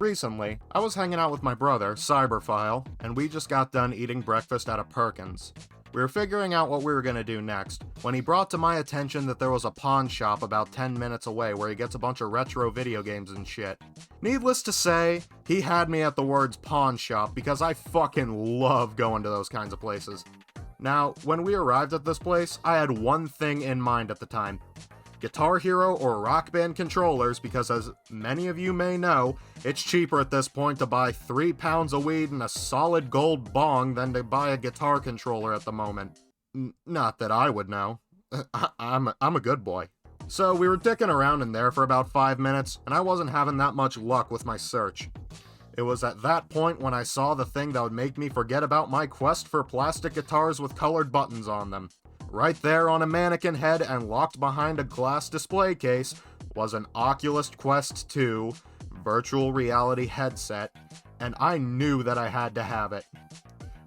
Recently, I was hanging out with my brother, Cyberphile, and we just got done eating breakfast at a Perkins. We were figuring out what we were gonna do next, when he brought to my attention that there was a pawn shop about 10 minutes away where he gets a bunch of retro video games and shit. Needless to say, he had me at the words pawn shop because I fucking love going to those kinds of places. Now, when we arrived at this place, I had one thing in mind at the time. Guitar Hero or Rock Band controllers, because as many of you may know, it's cheaper at this point to buy 3 pounds of weed and a solid gold bong than to buy a guitar controller at the moment. Not that I would know. I'm a good boy. So we were dicking around in there for about 5 minutes, and I wasn't having that much luck with my search. It was at that point when I saw the thing that would make me forget about my quest for plastic guitars with colored buttons on them. Right there on a mannequin head and locked behind a glass display case was an Oculus Quest 2 virtual reality headset, and I knew that I had to have it.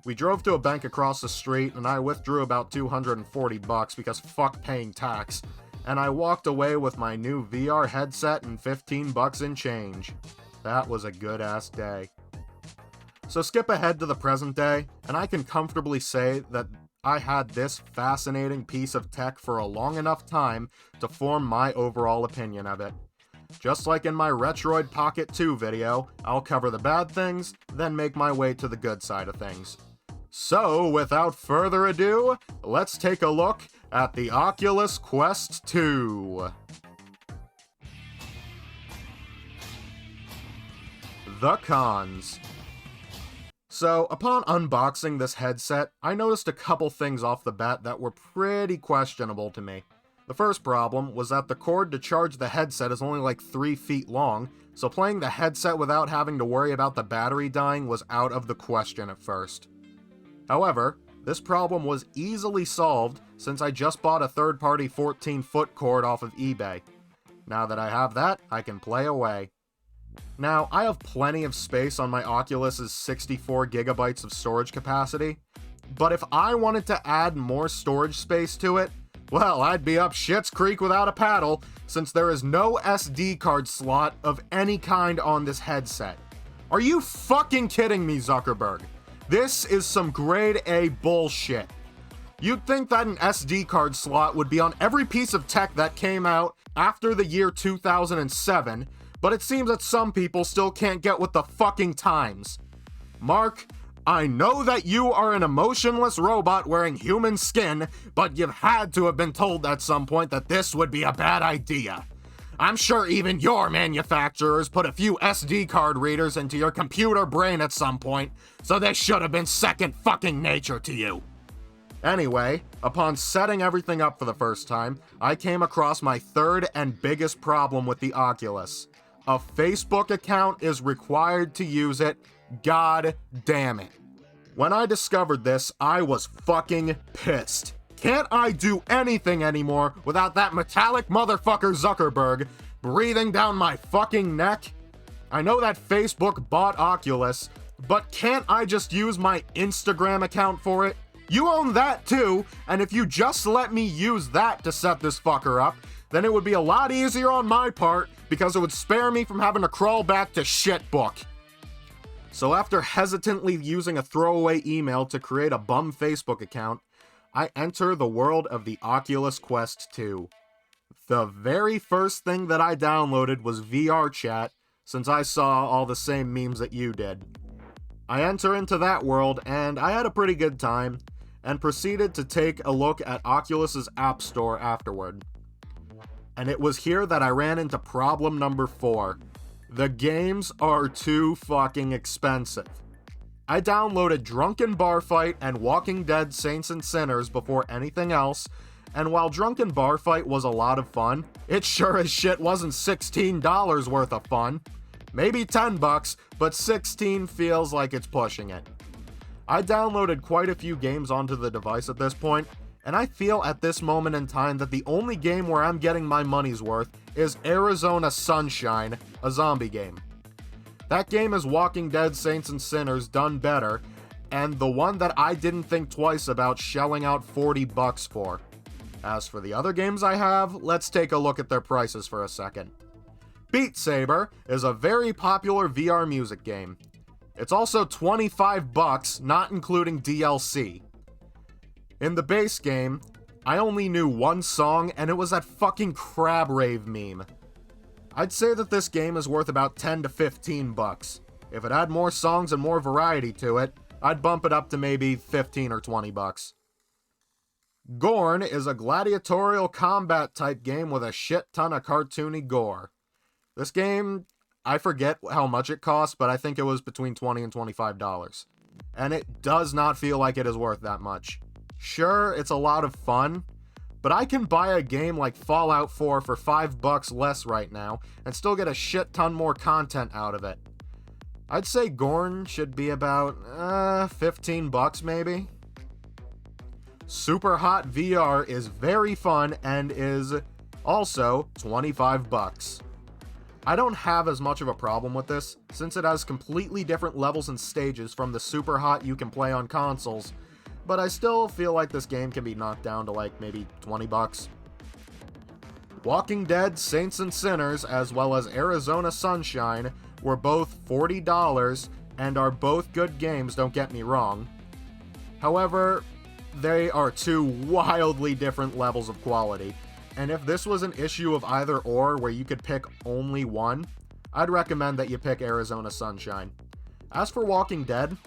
We drove to a bank across the street and I withdrew about $240 because fuck paying tax, and I walked away with my new VR headset and $15 in change. That was a good ass day. So skip ahead to the present day, and I can comfortably say that I had this fascinating piece of tech for a long enough time to form my overall opinion of it. Just like in my Retroid Pocket 2 video, I'll cover the bad things, then make my way to the good side of things. So, without further ado, let's take a look at the Oculus Quest 2. The cons. So, upon unboxing this headset, I noticed a couple things off the bat that were pretty questionable to me. The first problem was that the cord to charge the headset is only like 3 feet long, so playing the headset without having to worry about the battery dying was out of the question at first. However, this problem was easily solved since I just bought a third-party 14-foot cord off of eBay. Now that I have that, I can play away. Now, I have plenty of space on my Oculus's 64 gigabytes of storage capacity, but if I wanted to add more storage space to it, well, I'd be up shit's creek without a paddle, since there is no SD card slot of any kind on this headset. Are you fucking kidding me, Zuckerberg? This is some grade A bullshit. You'd think that an SD card slot would be on every piece of tech that came out after the year 2007, but it seems that some people still can't get with the fucking times. Mark, I know that you are an emotionless robot wearing human skin, but you've had to have been told at some point that this would be a bad idea. I'm sure even your manufacturers put a few SD card readers into your computer brain at some point, so this should have been second fucking nature to you. Anyway, upon setting everything up for the first time, I came across my third and biggest problem with the Oculus. A Facebook account is required to use it. God damn it. When I discovered this, I was fucking pissed. Can't I do anything anymore without that metallic motherfucker Zuckerberg breathing down my fucking neck? I know that Facebook bought Oculus, but can't I just use my Instagram account for it? You own that too, and if you just let me use that to set this fucker up, then it would be a lot easier on my part because it would spare me from having to crawl back to shitbook. So after hesitantly using a throwaway email to create a bum Facebook account, I enter the world of the Oculus Quest 2. The very first thing that I downloaded was VR Chat, since I saw all the same memes that you did. I enter into that world, and I had a pretty good time, and proceeded to take a look at Oculus's App Store afterward. And it was here that I ran into problem number 4. The games are too fucking expensive. I downloaded Drunken Bar Fight and Walking Dead Saints and Sinners before anything else, and while Drunken Bar Fight was a lot of fun, it sure as shit wasn't $16 worth of fun. Maybe $10, but 16 feels like it's pushing it. I downloaded quite a few games onto the device at this point, and I feel at this moment in time that the only game where I'm getting my money's worth is Arizona Sunshine, a zombie game. That game is Walking Dead Saints and Sinners done better, and the one that I didn't think twice about shelling out $40 for. As for the other games I have, let's take a look at their prices for a second. Beat Saber is a very popular VR music game. It's also $25, not including DLC. In the base game, I only knew one song, and it was that fucking crab rave meme. I'd say that this game is worth about $10 to $15. If it had more songs and more variety to it, I'd bump it up to maybe $15 or $20. Gorn is a gladiatorial combat type game with a shit ton of cartoony gore. This game, I forget how much it cost, but I think it was between $20 and $25. And it does not feel like it is worth that much. Sure, it's a lot of fun, but I can buy a game like Fallout 4 for $5 less right now and still get a shit ton more content out of it. I'd say Gorn should be about $15 maybe. Super Hot VR is very fun and is also $25. I don't have as much of a problem with this, since it has completely different levels and stages from the Super Hot you can play on consoles, but I still feel like this game can be knocked down to like maybe $20. Walking Dead Saints and Sinners, as well as Arizona Sunshine, were both $40 and are both good games, don't get me wrong. However, they are two wildly different levels of quality, and if this was an issue of either or where you could pick only one, I'd recommend that you pick Arizona Sunshine. As for Walking Dead,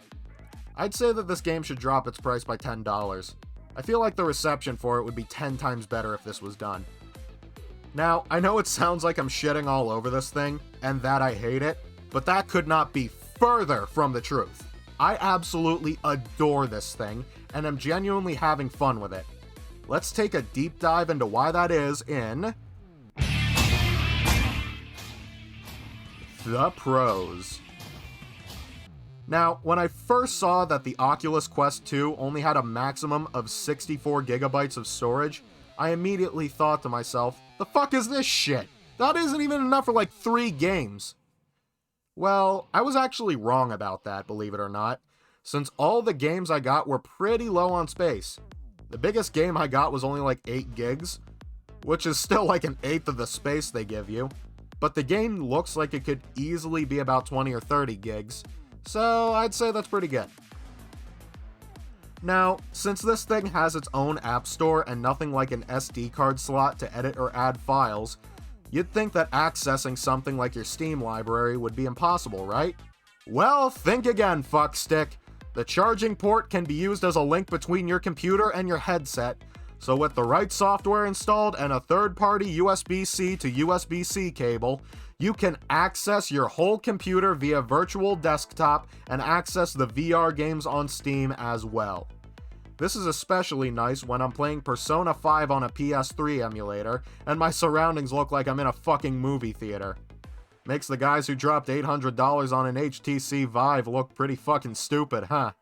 I'd say that this game should drop its price by $10. I feel like the reception for it would be 10 times better if this was done. Now, I know it sounds like I'm shitting all over this thing, and that I hate it, but that could not be further from the truth. I absolutely adore this thing, and am genuinely having fun with it. Let's take a deep dive into why that is in the pros. Now, when I first saw that the Oculus Quest 2 only had a maximum of 64 gigabytes of storage, I immediately thought to myself, the fuck is this shit? That isn't even enough for like 3 games. Well, I was actually wrong about that, believe it or not, since all the games I got were pretty low on space. The biggest game I got was only like 8 gigs, which is still like an eighth of the space they give you, but the game looks like it could easily be about 20 or 30 gigs, so I'd say that's pretty good. Now, since this thing has its own app store and nothing like an SD card slot to edit or add files, you'd think that accessing something like your Steam library would be impossible, right? Well, think again, fuckstick. The charging port can be used as a link between your computer and your headset, so with the right software installed and a third-party USB-C to USB-C cable, you can access your whole computer via virtual desktop and access the VR games on Steam as well. This is especially nice when I'm playing Persona 5 on a PS3 emulator, and my surroundings look like I'm in a fucking movie theater. Makes the guys who dropped $800 on an HTC Vive look pretty fucking stupid, huh?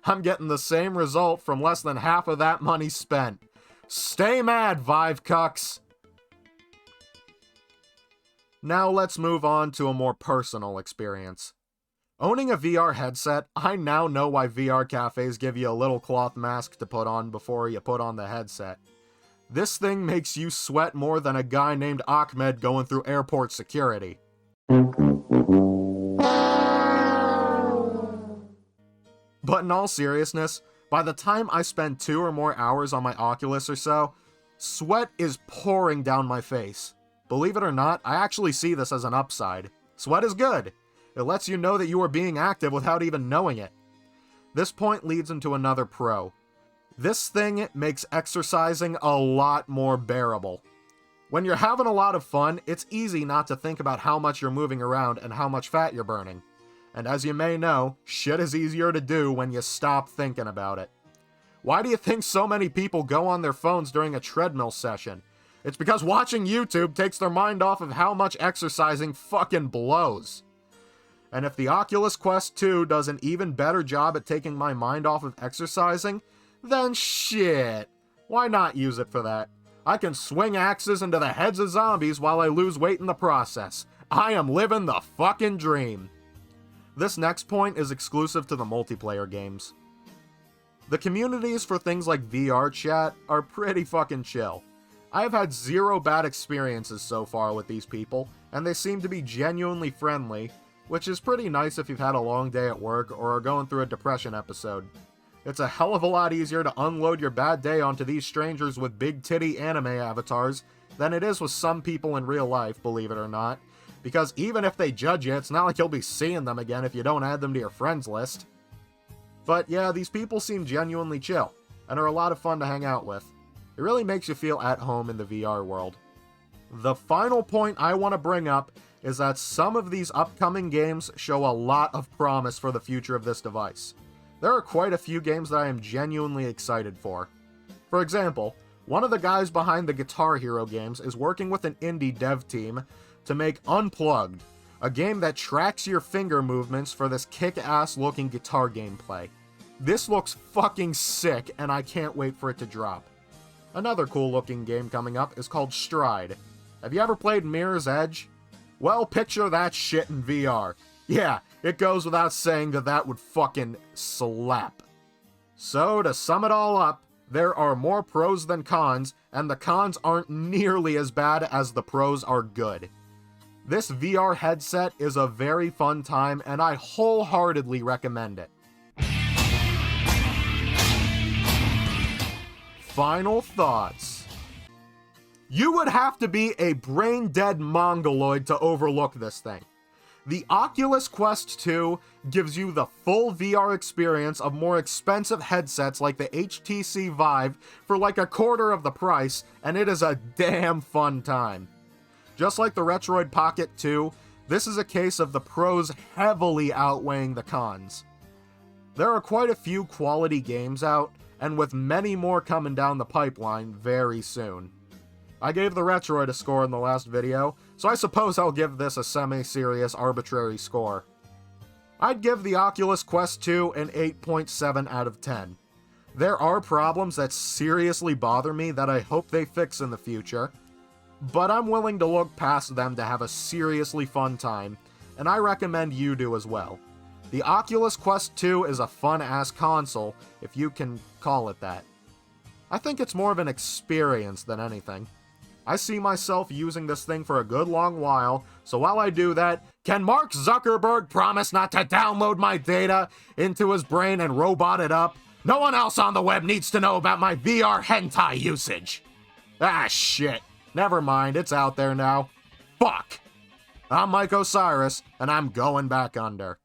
I'm getting the same result from less than half of that money spent. Stay mad, Vive cucks! Now let's move on to a more personal experience. Owning a VR headset, I now know why VR cafes give you a little cloth mask to put on before you put on the headset. This thing makes you sweat more than a guy named Ahmed going through airport security. But in all seriousness, by the time I spend 2 or more hours on my Oculus or so, sweat is pouring down my face. Believe it or not, I actually see this as an upside. Sweat is good. It lets you know that you are being active without even knowing it. This point leads into another pro. This thing makes exercising a lot more bearable. When you're having a lot of fun, it's easy not to think about how much you're moving around and how much fat you're burning. And as you may know, shit is easier to do when you stop thinking about it. Why do you think so many people go on their phones during a treadmill session? It's because watching YouTube takes their mind off of how much exercising fucking blows. And if the Oculus Quest 2 does an even better job at taking my mind off of exercising, then shit, why not use it for that? I can swing axes into the heads of zombies while I lose weight in the process. I am living the fucking dream. This next point is exclusive to the multiplayer games. The communities for things like VR chat are pretty fucking chill. I have had 0 bad experiences so far with these people, and they seem to be genuinely friendly, which is pretty nice if you've had a long day at work or are going through a depression episode. It's a hell of a lot easier to unload your bad day onto these strangers with big titty anime avatars than it is with some people in real life, believe it or not, because even if they judge you, it's not like you'll be seeing them again if you don't add them to your friends list. But yeah, these people seem genuinely chill, and are a lot of fun to hang out with. It really makes you feel at home in the VR world. The final point I want to bring up is that some of these upcoming games show a lot of promise for the future of this device. There are quite a few games that I am genuinely excited for. For example, one of the guys behind the Guitar Hero games is working with an indie dev team to make Unplugged, a game that tracks your finger movements for this kick-ass looking guitar gameplay. This looks fucking sick, and I can't wait for it to drop. Another cool looking game coming up is called Stride. Have you ever played Mirror's Edge? Well, picture that shit in VR. Yeah, it goes without saying that that would fucking slap. So, to sum it all up, there are more pros than cons, and the cons aren't nearly as bad as the pros are good. This VR headset is a very fun time, and I wholeheartedly recommend it. Final thoughts. You would have to be a brain-dead mongoloid to overlook this thing. The Oculus Quest 2 gives you the full VR experience of more expensive headsets like the HTC Vive for like a quarter of the price, and it is a damn fun time. Just like the Retroid Pocket 2, this is a case of the pros heavily outweighing the cons. There are quite a few quality games out, and with many more coming down the pipeline very soon. I gave the Retroid a score in the last video, so I suppose I'll give this a semi-serious arbitrary score. I'd give the Oculus Quest 2 an 8.7 out of 10. There are problems that seriously bother me that I hope they fix in the future, but I'm willing to look past them to have a seriously fun time, and I recommend you do as well. The Oculus Quest 2 is a fun-ass console, if you can call it that. I think it's more of an experience than anything. I see myself using this thing for a good long while, so while I do that, can Mark Zuckerberg promise not to download my data into his brain and robot it up? No one else on the web needs to know about my VR hentai usage. Ah, shit. Never mind, it's out there now. Fuck! I'm Mike Osiris, and I'm going back under.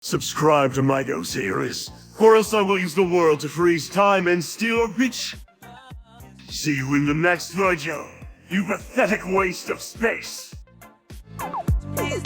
Subscribe to my Go series, or else I will use the world to freeze time and steal a bitch. See you in the next video, you pathetic waste of space. Please